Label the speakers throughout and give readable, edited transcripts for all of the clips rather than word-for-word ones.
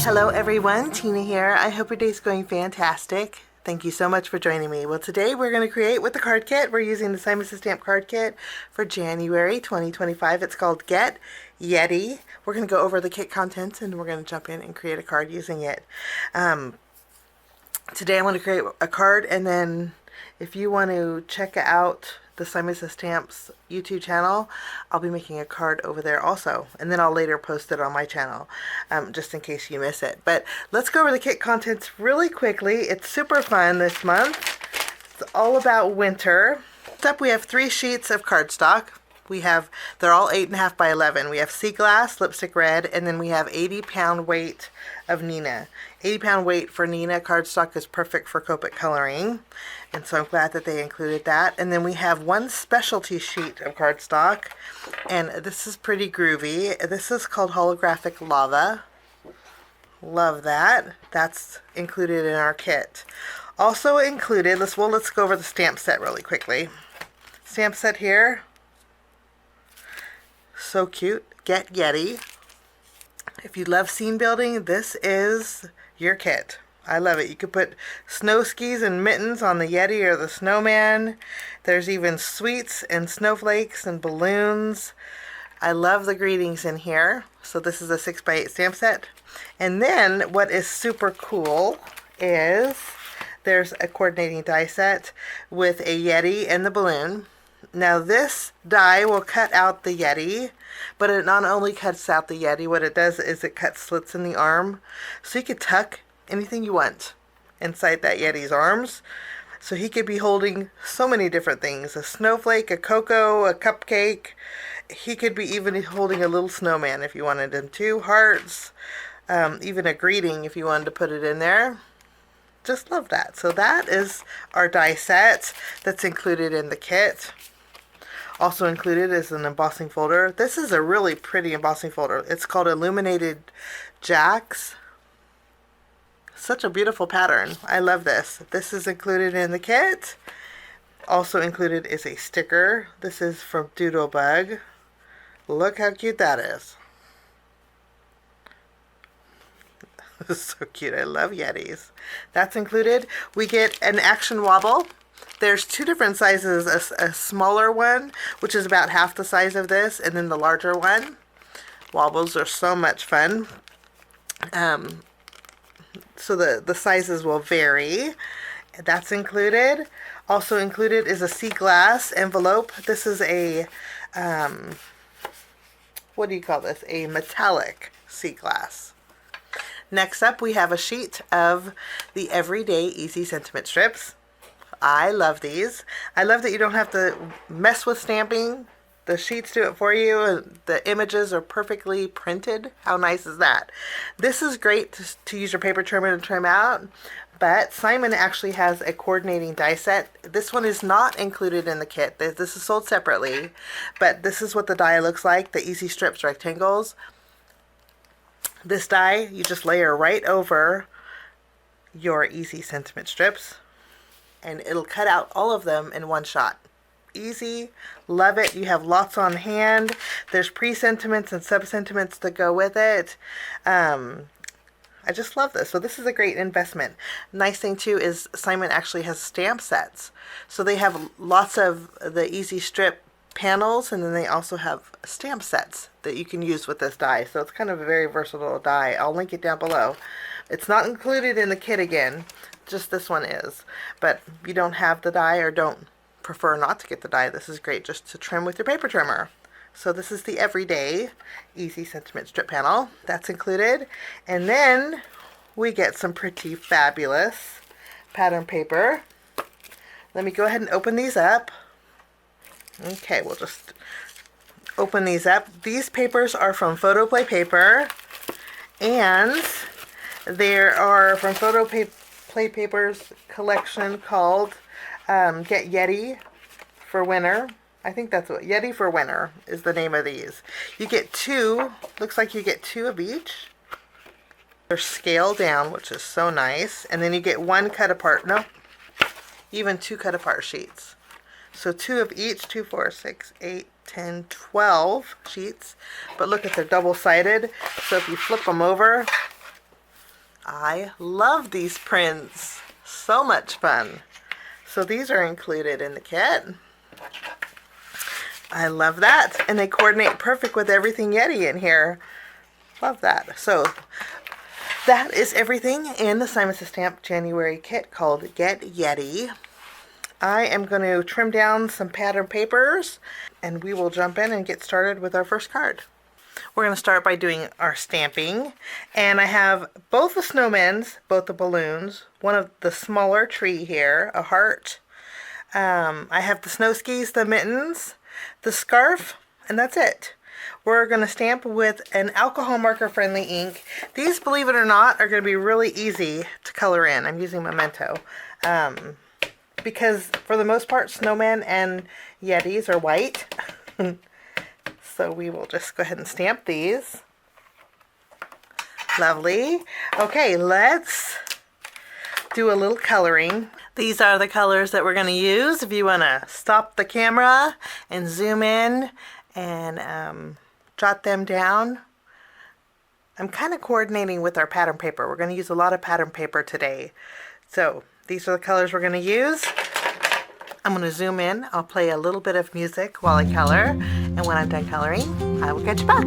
Speaker 1: Hello everyone, Tina here. I hope your day's going fantastic. Thank you so much for joining me. Well, today we're going to create with the card kit. We're using the Simon Says Stamp card kit for January 2025. It's called Get Yeti. We're going to go over the kit contents and we're going to jump in and create a card using it. Today I want to create a card, and then if you want to check out the Simon Says Stamps YouTube channel, I'll be making a card over there also, and then I'll later post it on my channel, just in case you miss it. But let's go over the kit contents really quickly. It's super fun this month. It's all about winter. First up, we have 3 sheets of cardstock. They're all 8.5 by 11. We have sea glass, lipstick red, and then we have 80-pound weight of Nina. 80-pound weight for Nina cardstock is perfect for Copic coloring, and so I'm glad that they included that. And then we have 1 specialty sheet of cardstock, and this is pretty groovy. This is called holographic lava. Love that. That's included in our kit. Also included, let's go over the stamp set really quickly. Stamp set here. So cute. Get Yeti. If you love scene building, this is your kit. I love it. You could put snow skis and mittens on the Yeti or the snowman. There's even sweets and snowflakes and balloons. I love the greetings in here. So this is a 6x8 stamp set. And then what is super cool is there's a coordinating die set with a Yeti and the balloon. Now this die will cut out the Yeti, but it not only cuts out the Yeti, what it does is it cuts slits in the arm. So you could tuck anything you want inside that Yeti's arms. So he could be holding so many different things. A snowflake, a cocoa, a cupcake. He could be even holding a little snowman if you wanted him to. Hearts, even a greeting if you wanted to put it in there. Just love that. So that is our die set that's included in the kit. Also included is an embossing folder. This is a really pretty embossing folder. It's called Illuminated Jacks. Such a beautiful pattern. I love this. This is included in the kit. Also included is a sticker. This is from Doodle. Look how cute that is. This is so cute. I love Yetis. That's included. We get an action wobble. There's 2 different sizes, a smaller one, which is about half the size of this, and then the larger one. Wobbles are so much fun. So the sizes will vary. That's included. Also included is a sea glass envelope. This is a, what do you call this? A metallic sea glass. Next up, we have a sheet of the Everyday Easy Sentiment strips. I love these. I love that you don't have to mess with stamping. The sheets do it for you, and the images are perfectly printed. How nice is that? This is great to use your paper trimmer to trim out, but Simon actually has a coordinating die set. This one is not included in the kit. This is sold separately, but this is what the die looks like, the Easy Strips rectangles. This die, you just layer right over your Easy Sentiment strips, and it'll cut out all of them in one shot. Easy. Love it. You have lots on hand. There's pre-sentiments and sub-sentiments to go with it. I just love this. So this is a great investment. Nice thing too is Simon actually has stamp sets. So they have lots of the Easy Strip panels, and then they also have stamp sets that you can use with this die. So it's kind of a very versatile die. I'll link it down below. It's not included in the kit again. Just this one is. But if you don't have the die or don't prefer not to get the die, this is great just to trim with your paper trimmer. So this is the Everyday Easy Sentiment strip panel. That's included. And then we get some pretty fabulous pattern paper. Let me go ahead and open these up. Okay, we'll just open these up. These papers are from Photoplay Paper, and they are from Photoplay Paper's collection called Get Yeti for Winter. I think that's what Yeti for Winter is the name of these. You get 2, looks like you get 2 of each. They're scaled down, which is so nice. And then you get 1 cut apart, no, even 2 cut apart sheets. So 2 of each, 2, 4, 6, 8, 10, 12 sheets. But look at they're double-sided. So if you flip them over, I love these prints. So much fun. So these are included in the kit. I love that. And they coordinate perfect with everything Yeti in here. Love that. So that is everything in the Simon Says Stamp January kit called Get Yeti. I am going to trim down some pattern papers and we will jump in and get started with our first card. We're going to start by doing our stamping, and I have both the snowmen's, both the balloons, one of the smaller tree here, a heart. I have the snow skis, the mittens, the scarf, and that's it. We're going to stamp with an alcohol marker friendly ink. These, believe it or not, are going to be really easy to color in. I'm using Memento because for the most part snowmen and Yetis are white. So we will just go ahead and stamp these. Lovely. Okay, let's do a little coloring. These are the colors that we're going to use. If you want to stop the camera and zoom in and jot them down. I'm kind of coordinating with our pattern paper. We're going to use a lot of pattern paper today. So these are the colors we're going to use. I'm going to zoom in. I'll play a little bit of music while I color. And when I'm done coloring, I will get you back.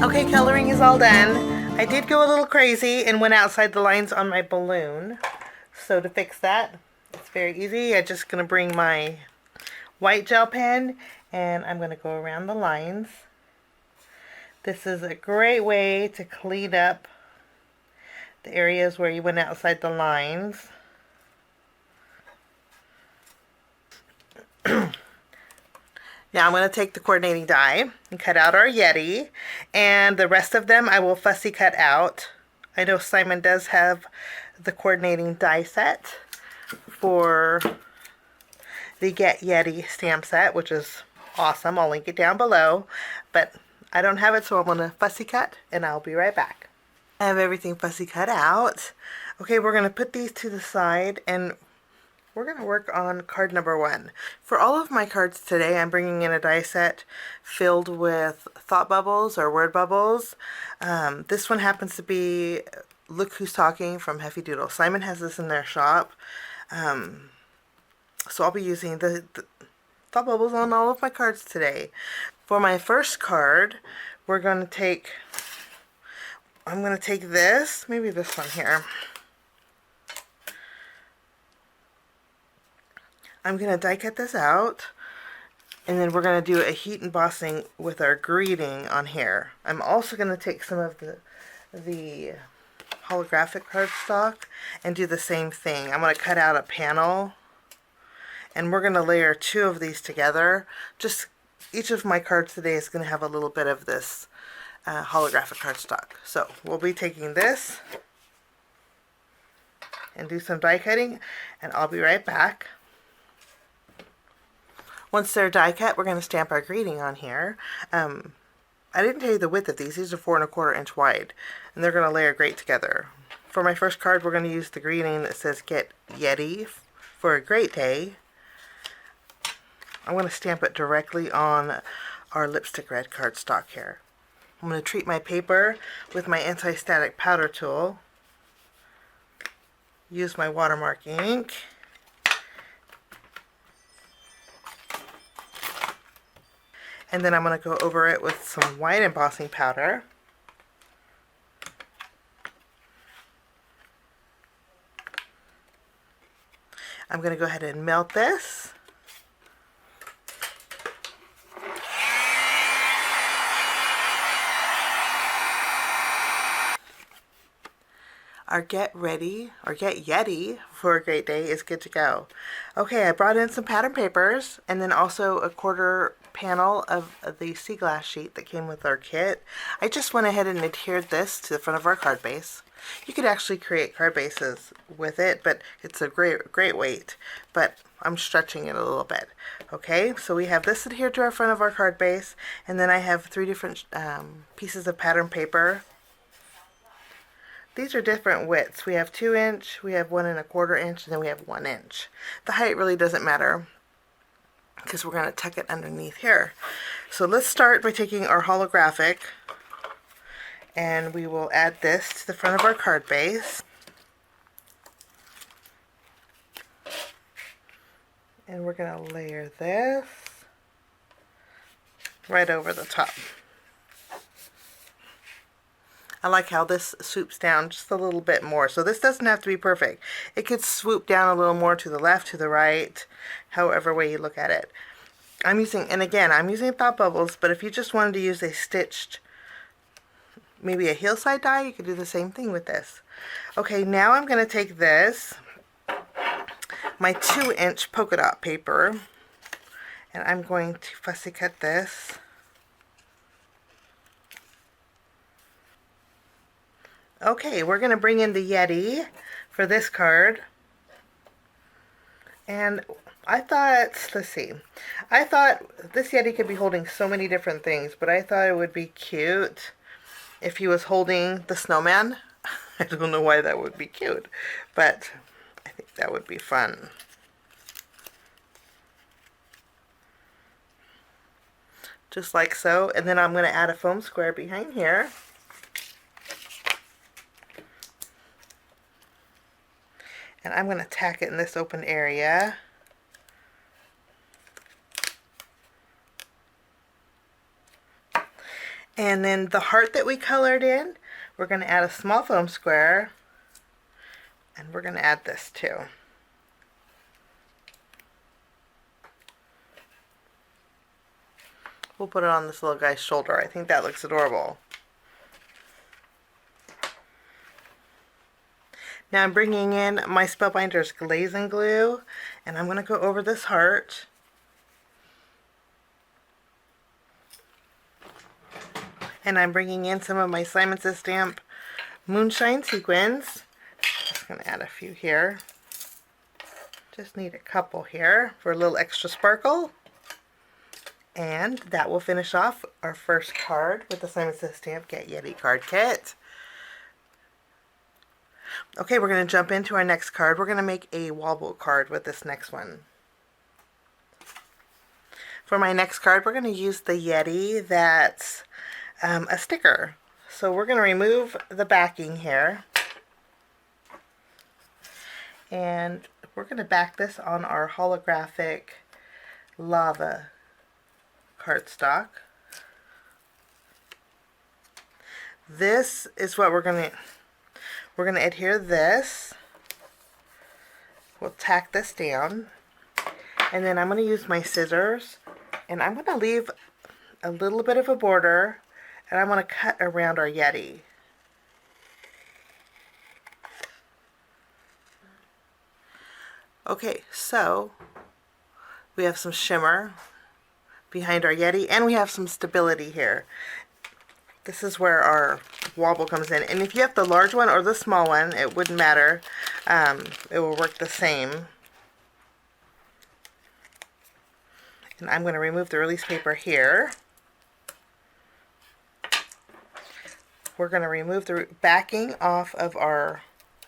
Speaker 1: Okay, coloring is all done. I did go a little crazy and went outside the lines on my balloon. So to fix that, it's very easy. I'm just going to bring my white gel pen and I'm going to go around the lines. This is a great way to clean up the areas where you went outside the lines. Now I'm going to take the coordinating die and cut out our Yeti, and the rest of them I will fussy cut out. I know Simon does have the coordinating die set for the Get Yeti stamp set, which is awesome. I'll link it down below, but I don't have it, so I'm going to fussy cut and I'll be right back. I have everything fussy cut out. Okay, we're going to put these to the side and we're going to work on card number 1. For all of my cards today, I'm bringing in a die set filled with thought bubbles or word bubbles. This one happens to be Look Who's Talking from Heffy Doodle. Simon has this in their shop. So I'll be using the thought bubbles on all of my cards today. For my first card, we're going to take, I'm going to take this, maybe this one here. I'm going to die cut this out, and then we're going to do a heat embossing with our greeting on here. I'm also going to take some of the holographic cardstock and do the same thing. I'm going to cut out a panel, and we're going to layer 2 of these together. Just each of my cards today is going to have a little bit of this holographic cardstock. So we'll be taking this and do some die cutting, and I'll be right back. Once they're die cut, we're going to stamp our greeting on here. I didn't tell you the width of these. These are 4 1/4 inch wide, and they're going to layer great together. For my first card, we're going to use the greeting that says "Get Yeti for a great day." I'm going to stamp it directly on our lipstick red cardstock here. I'm going to treat my paper with my anti-static powder tool. Use my watermark ink. And then I'm going to go over it with some white embossing powder. I'm going to go ahead and melt this. Our get ready or get Yeti for a great day is good to go. Okay, I brought in some pattern papers and then also a 1/4 panel of the sea glass sheet that came with our kit. I just went ahead and adhered this to the front of our card base. You could actually create card bases with it, but it's a great weight, but I'm stretching it a little bit. Okay, so we have this adhered to our front of our card base, and then I have 3 different pieces of pattern paper. These are different widths. We have 2 inch, we have 1 1/4 inch, and then we have 1 inch. The height really doesn't matter because we're going to tuck it underneath here. So let's start by taking our holographic, and we will add this to the front of our card base. And we're going to layer this right over the top. I like how this swoops down just a little bit more. So this doesn't have to be perfect. It could swoop down a little more to the left, to the right, however way you look at it. I'm using thought bubbles, but if you just wanted to use a stitched, maybe a heel side die, you could do the same thing with this. Okay, now I'm going to take this, my 2 inch polka dot paper, and I'm going to fussy cut this. Okay, we're going to bring in the Yeti for this card. And I thought, let's see, I thought this Yeti could be holding so many different things, but I thought it would be cute if he was holding the snowman. I don't know why that would be cute, but I think that would be fun. Just like so. And then I'm going to add a foam square behind here. And I'm going to tack it in this open area. And then the heart that we colored in, we're going to add a small foam square. And we're going to add this too. We'll put it on this little guy's shoulder. I think that looks adorable. Now I'm bringing in my Spellbinders glaze and glue, and I'm going to go over this heart. And I'm bringing in some of my Simon Says Stamp Moonshine sequins. Just going to add a few here. Just need a couple here for a little extra sparkle. And that will finish off our first card with the Simon Says Stamp Get Yeti card kit. Okay, we're going to jump into our next card. We're going to make a wobble card with this next one. For my next card, we're going to use the Yeti that's a sticker. So we're going to remove the backing here. And we're going to back this on our holographic lava cardstock. This is what we're going to adhere this. We'll tack this down, And then I'm going to use my scissors, and I'm going to leave a little bit of a border, and I'm going to cut around our Yeti. Okay, so we have some shimmer behind our Yeti, and we have some stability here. This is where our wobble comes in. And if you have the large one or the small one, it wouldn't matter. It will work the same. And I'm going to remove the release paper here. We're going to remove the backing off of our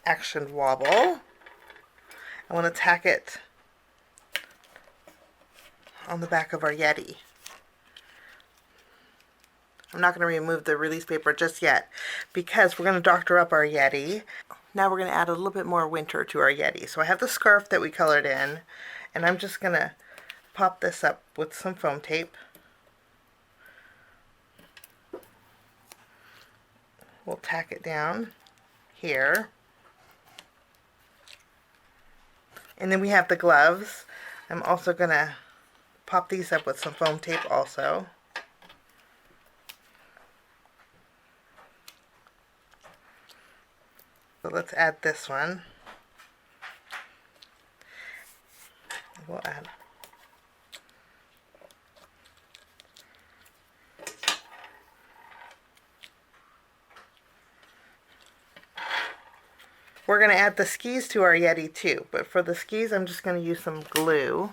Speaker 1: action wobble. I want to tack it on the back of our Yeti. I'm not going to remove the release paper just yet because we're going to doctor up our Yeti. Now we're going to add a little bit more winter to our Yeti. So I have the scarf that we colored in, and I'm just going to pop this up with some foam tape. We'll tack it down here. And then we have the gloves. I'm also going to pop these up with some foam tape also. So let's add this one. We'll add We're going to add the skis to our Yeti too, but for the skis I'm just going to use some glue.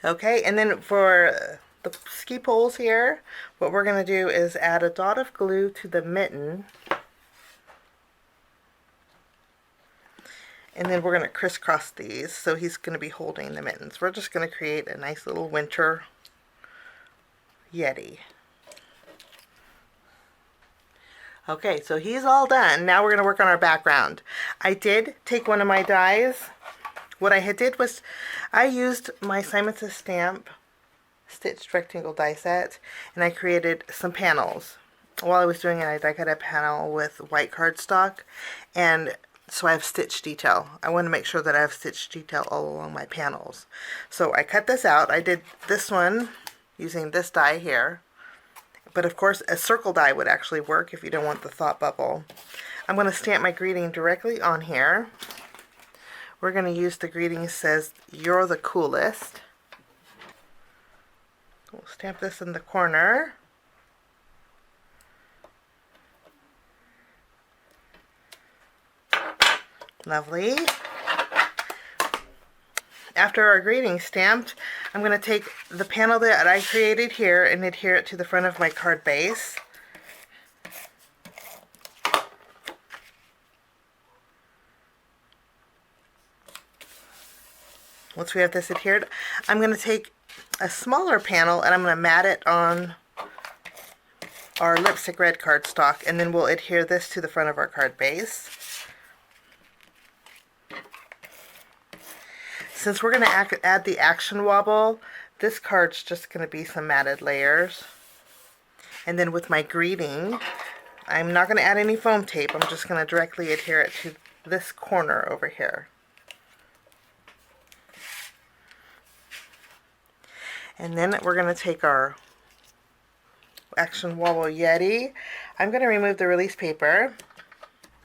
Speaker 1: Okay, and then for the ski poles here, what we're going to do is add a dot of glue to the mitten. And then we're going to crisscross these, so he's going to be holding the mittens. We're just going to create a nice little winter Yeti. Okay, so he's all done. Now we're going to work on our background. I did take one of my dies. What I did was I used my Simon Says Stamp stitched rectangle die set, and I created some panels. While I was doing it, I die cut a panel with white cardstock, and so I have stitch detail. I want to make sure that I have stitch detail all along my panels. So I cut this out. I did this one using this die here, but of course a circle die would actually work if you don't want the thought bubble. I'm going to stamp my greeting directly on here. We're going to use the greeting says, "You're the coolest." We'll stamp this in the corner. Lovely. After our greeting stamped, I'm going to take the panel that I created here and adhere it to the front of my card base. Once we have this adhered, I'm going to take a smaller panel and I'm going to mat it on our lipstick red cardstock, and then we'll adhere this to the front of our card base. Since we're going to add the action wobble, this card's just going to be some matted layers. And then with my greeting, I'm not going to add any foam tape. I'm just going to directly adhere it to this corner over here. And then we're going to take our action wobble Yeti. I'm going to remove the release paper.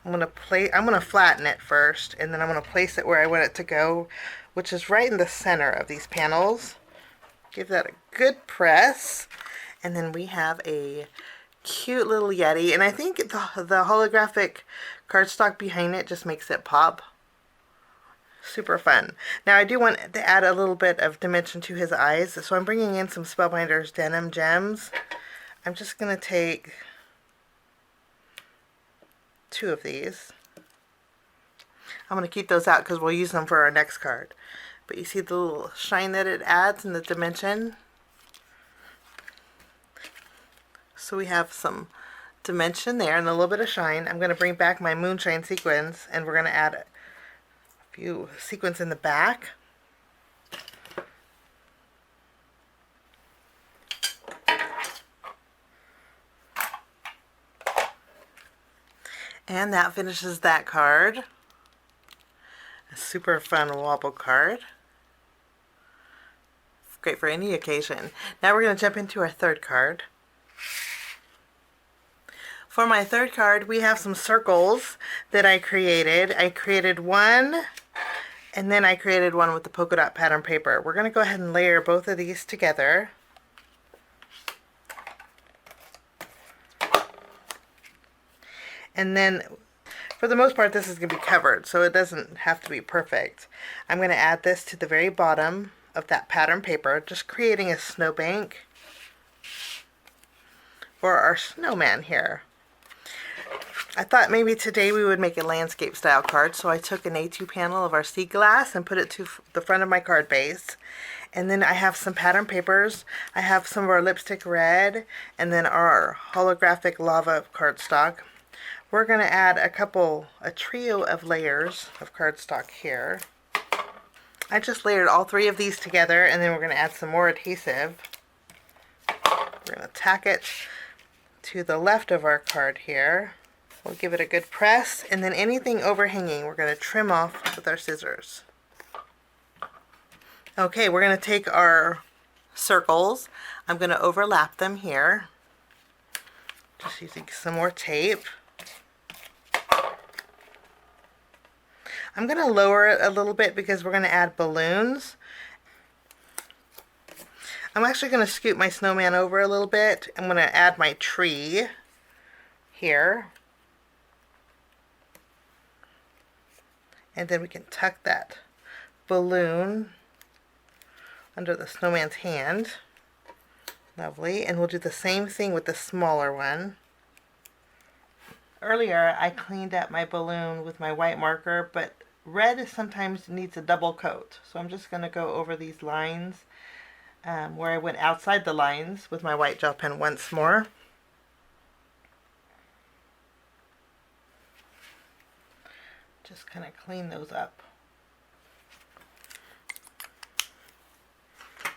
Speaker 1: I'm going to flatten it first, and then I'm going to place it where I want it to go, which is right in the center of these panels. Give that a good press, and then we have a cute little Yeti. And I think the holographic cardstock behind it just makes it pop. Super fun. Now I do want to add a little bit of dimension to his eyes, so I'm bringing in some Spellbinders Denim gems. I'm just going to take 2 of these. I'm going to keep those out because we'll use them for our next card. But you see the little shine that it adds in the dimension? So we have some dimension there and a little bit of shine. I'm going to bring back my moonshine sequins, and we're going to add a few sequins in the back. And that finishes that card. A super fun wobble card. It's great for any occasion. Now we're going to jump into our third card. For my third card, we have some circles that I created. I created one, and then I created one with the polka dot pattern paper. We're going to go ahead and layer both of these together. And then, for the most part, this is going to be covered, so it doesn't have to be perfect. I'm going to add this to the very bottom of that pattern paper, just creating a snowbank for our snowman here. I thought maybe today we would make a landscape style card, so I took an A2 panel of our sea glass and put it to the front of my card base. And then I have some pattern papers. I have some of our lipstick red, and then our holographic lava cardstock. We're going to add a trio of layers of cardstock here. I just layered all three of these together, and then we're going to add some more adhesive. We're going to tack it to the left of our card here. We'll give it a good press, and then anything overhanging we're going to trim off with our scissors. Okay, we're going to take our circles. I'm going to overlap them here, just using some more tape. I'm going to lower it a little bit because we're going to add balloons. I'm actually going to scoot my snowman over a little bit. I'm going to add my tree here. And then we can tuck that balloon under the snowman's hand. Lovely. And we'll do the same thing with the smaller one. Earlier I cleaned up my balloon with my white marker, but red sometimes needs a double coat. So I'm just going to go over these lines where I went outside the lines with my white gel pen once more. Just kind of clean those up.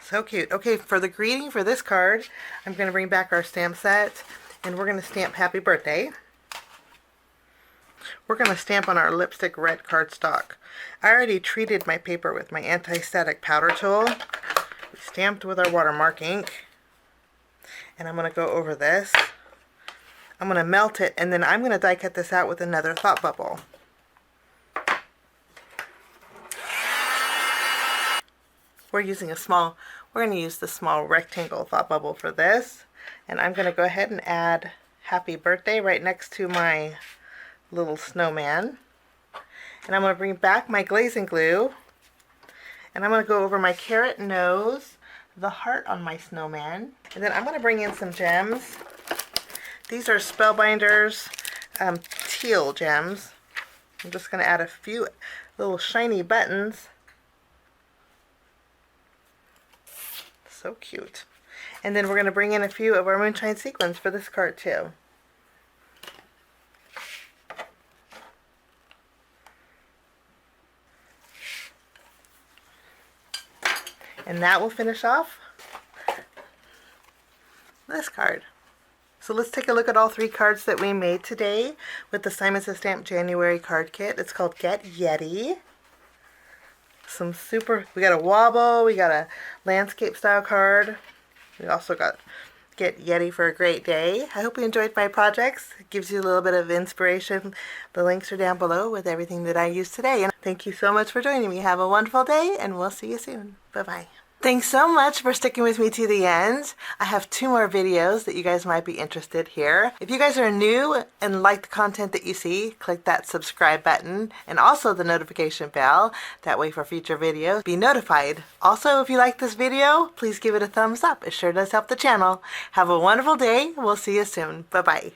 Speaker 1: So cute. Okay, for the greeting for this card, I'm going to bring back our stamp set, and we're going to stamp Happy Birthday. We're going to stamp on our lipstick red cardstock. I already treated my paper with my anti-static powder tool. We stamped with our watermark ink. And I'm going to go over this. I'm going to melt it, and then I'm going to die cut this out with another thought bubble. We're going to use the small rectangle thought bubble for this. And I'm going to go ahead and add Happy Birthday right next to my little snowman. And I'm going to bring back my glazing glue. And I'm going to go over my carrot nose, the heart on my snowman. And then I'm going to bring in some gems. These are Spellbinders Teal gems. I'm just going to add a few little shiny buttons. So cute. And then we're going to bring in a few of our moonshine sequins for this card too. And that will finish off this card. So let's take a look at all three cards that we made today with the Simon Says Stamp January card kit. It's called Get Yeti. We got a wobble, we got a landscape style card. We also got Get Yeti for a great day. I hope you enjoyed my projects. It gives you a little bit of inspiration. The links are down below with everything that I used today. And thank you so much for joining me. Have a wonderful day, and we'll see you soon. Bye-bye. Thanks so much for sticking with me to the end. I have 2 more videos that you guys might be interested here. If you guys are new and like the content that you see, click that subscribe button and also the notification bell. That way for future videos, be notified. Also, if you like this video, please give it a thumbs up. It sure does help the channel. Have a wonderful day. We'll see you soon. Bye-bye.